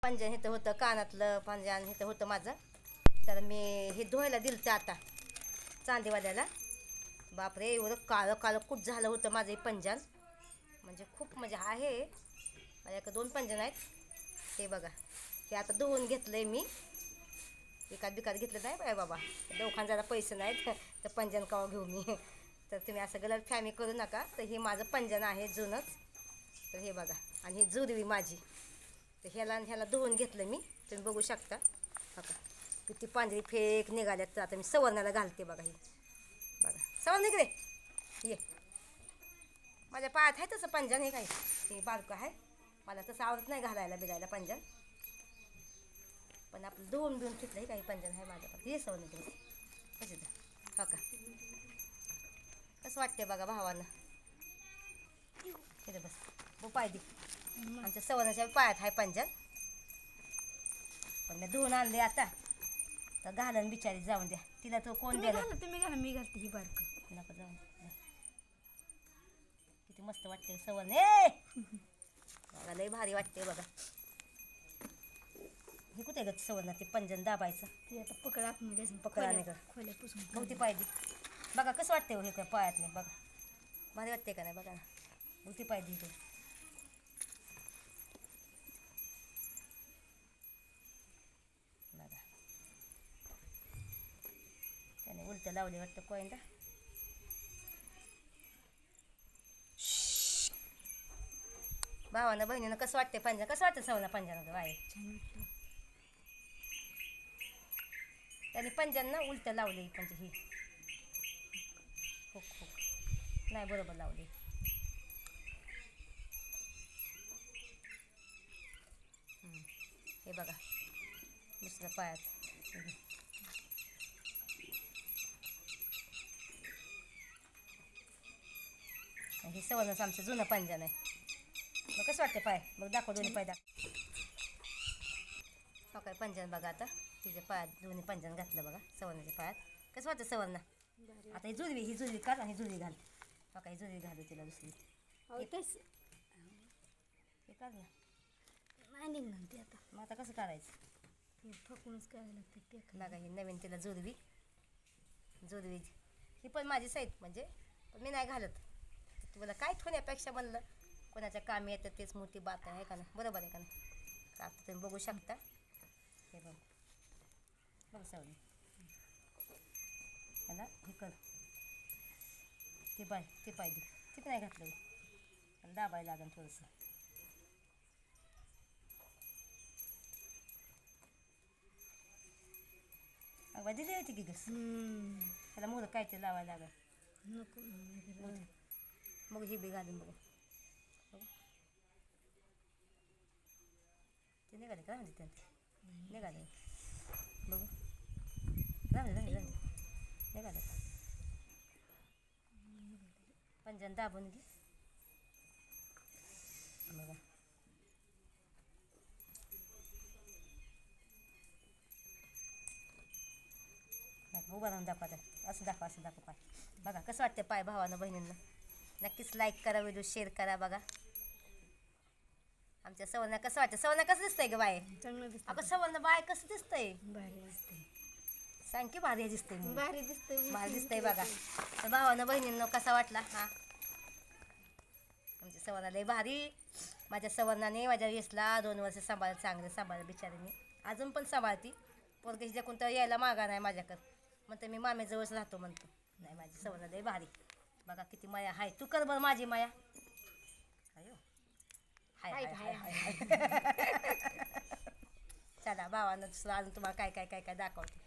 पंजन इथं होतं, कानातलं पंजन इथं होतं माझं. तर मी हे धुवायला दिलं आता चांदीवाल्याला. बापरे, एवढं काळं काळं कुठ झालं होतं माझं हे पंजन. म्हणजे खूप म्हणजे आहे. माझ्याकडे 2 पंजन आहेत. हे बघा, हे आता धुवून घेतलं आहे मी. एकात बिकात घेतलं नाही बाय बाबा, दोघांना जरा पैसे नाहीत तर पंजन कावा घेऊ मी. तर तुम्ही असं गलत फॅमी करू नका. तर हे माझं पंजन आहे जुनंच. तर हे बघा, आणि ही जुरवी माझी. तर ह्याला धुवून घेतलं मी, तुम्ही बघू शकता. बघा किती पांढरी फेक निघाल्यात. तर आता मी सवर्णाला घालते. बघा ही बघा, सवर्ण इकडे ये. माझ्या पायात आहे तसं पंजन. हे काय हे बारकं आहे, मला तसं आवडत नाही घालायला बिघायला पंजन. पण आपलं धुवून घेतलं हे काही पंजन आहे माझ्याकडे. हे सवर्ण इकडे कसं द्या. हो का, कसं वाटते बघा भावानं. इथे बस, बो पाय दे. आमच्या सवर्णाच्या पायात आहे पंजन. पण मी धुवून आणले आता. तर घालन बिचारी, जाऊन द्या तिला. तो कोण द्यायला. तुम्ही घाला, मी घालते ही बारक. नका जाऊन द्या. किती मस्त वाटते सवर्ण. ए बघा, लय भारी वाटते बघा. हे कुठे ग सवर्ण, ते पंजन दाबायचं. ती आता पकड आतमध्ये पकडा नाही का, खोल्यापासून गवती पायदी. बघा कसं वाटते हे काय पायात नाही. बघा भारी वाटते का नाही. बघा ना, गवती पायदी ते. बघा त्याने उलटं लावले वाटतं कोयंदा. भावानं बहिणीनं कसं वाटते पंजन, कसं वाटतं सवना पंजन बाय. छान वाटतं. त्याने पंजन ना उलटं लावले. म्हणजे ही खूप खूप नाही बरोबर लावले. हे बघा दुसऱ्या पायात. हे सवरच आमचं जुनं पंजन आहे. मग कसं वाटतं पाय, मग दाखव दोन्ही पाय दाखव. हो काय पंजन बघा. आता तिच्या पायात दोन्ही पंजन घातलं बघा सवर्णाच्या पायात. कसं वाटतं सवर्ण. आता ही जुरवी काढ आणि जुरवी घाल. हो काय जुरवी घालू तिला दुसरी. हे काढ ना. नाही निघणार ते आता. मग आता कसं काढायचं. ते फकूनच करायला लागते टेक. बघा ही नवीन तिला जुरवी. ही पण माझी साईड म्हणजे, पण मी नाही घालत. तुम्हाला काय ठेवण्यापेक्षा म्हणलं कोणाच्या कामी येतं तेच मोठी बात आहे का नाही. बरोबर आहे का नाही. का तुम्ही बघू शकता. हे बघ बघ सवणी ह्याला हे कर. ते पाय दे. ते पण नाही घातलं. आणि दाबायला लागेल थोडंसं. अगं दिली होती की गस. त्याला मोर काय ते लावायला लागेल. नको मग ही बी घालून बघू. ते निघाले का म्हणते त्यांचे निघाले बघू. राहिले निघाले का पंजन दाबून घे. बघा उभा राहून दाखवा. असं दाखवा पाय. बघा कसं वाटतं पाय भावानं बहिणींना. नक्कीच लाईक करा, व्हिडिओ शेअर करा. बघा आमच्या सवर्ण कसं वाटतं. सवर्ण कसं दिसतंय ग बाय. चांगलं दिसतं. अगं सवर्ण बाय कसं दिसतंय. भारी दिसते. सांग की भारी दिसतंय. भारी दिसतंय. भारी दिसतंय बघा. तर भावानं बहिणींना कसा वाटला हा आमच्या सवर्णा लय भारी. माझ्या सवर्णाने माझ्या वेसला 2 वर्ष सांभाळलं, चांगलं सांभाळलं बिचारीने. अजून पण सांभाळती. पोरगी हिच्या कोणतं यायला मागा नाही माझ्याकडं. म्हणतं मी मामेजवळच राहतो म्हणतो. नाही माझी सवर्णा लय भारी. बघा किती माया हाय. तू कर बरं माझी माया. अयो हाय हाय हाय. चला भावानं दुसरं अजून तुम्हाला काय दाखवते.